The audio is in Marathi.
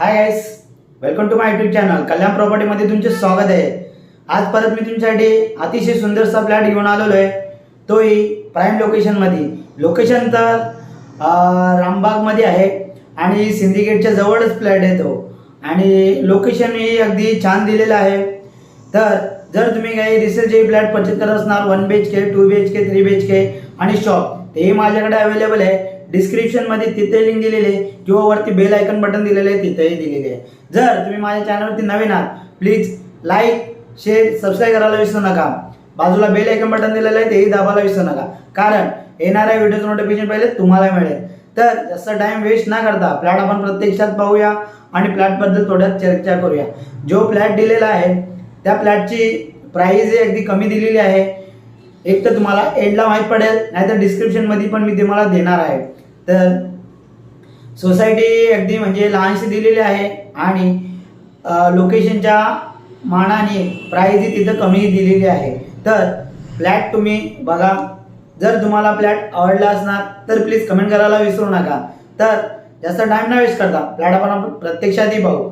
High guys, welcome to my YouTube channel Kalyan प्रॉपर्टीमध्ये तुमचे स्वागत आहे। आज परत मी तुमच्यासाठी अतिशय सुंदरसा फ्लॅट घेऊन आलेलो आहे, तोही प्राईम लोकेशनमध्ये। लोकेशन तर रामबागमध्ये आहे आणि सिंडिकेटच्या जवळच फ्लॅट आहे तो, आणि लोकेशन ही अगदी छान दिलेलं आहे। तर जर तुम्ही काही रिसेलचे फ्लॅट परचेस करत असणार 1 BHK 2 BHK 3 BHK आणि शॉप, ते माझ्याकडे अवेलेबल आहे। डिस्क्रिप्शन मध्ये तिथे लिंक दिलेली आहे किंवा वरती बेल आयकन बटन दिलेले आहे, तिथेही दिलेले आहे। जर तुम्ही माझ्या चॅनलवरती नवीन आहात, प्लीज लाईक शेअर सबस्क्राईब करायला विसरू नका। बाजूला बेल आयकन बटन दिलेलं आहे, तेही दाबायला विसरू नका, कारण येणाऱ्या व्हिडिओचं नोटिफिकेशन पहिले तुम्हाला मिळेल। तर जास्त टाइम वेस्ट न करता फ्लॅट आपण प्रत्यक्षात पाहूया आणि फ्लॅट बद्दल थोड्यात चर्चा करूया। जो फ्लॅट दिलेला आहे त्या फ्लॅटची प्राइस अगदी कमी दिलेली आहे। एक तर तुम्हाला एंडला माहीत पडेल, नाहीतर डिस्क्रिप्शन मध्ये पण मी तुम्हाला देणार आहे। तर सोसायटी अगदी म्हणजे लहानशी दिलेली आहे आणि लोकेशनच्या मानाने प्राइस ही तिथं कमी दिलेली आहे। तर फ्लॅट तुम्ही बघा, जर तुम्हाला फ्लॅट आवडला असणार तर प्लीज कमेंट करायला विसरू नका। तर जास्त टाइम न वेस्ट करता फ्लॅट आपण प्रत्यक्षातही पाहू।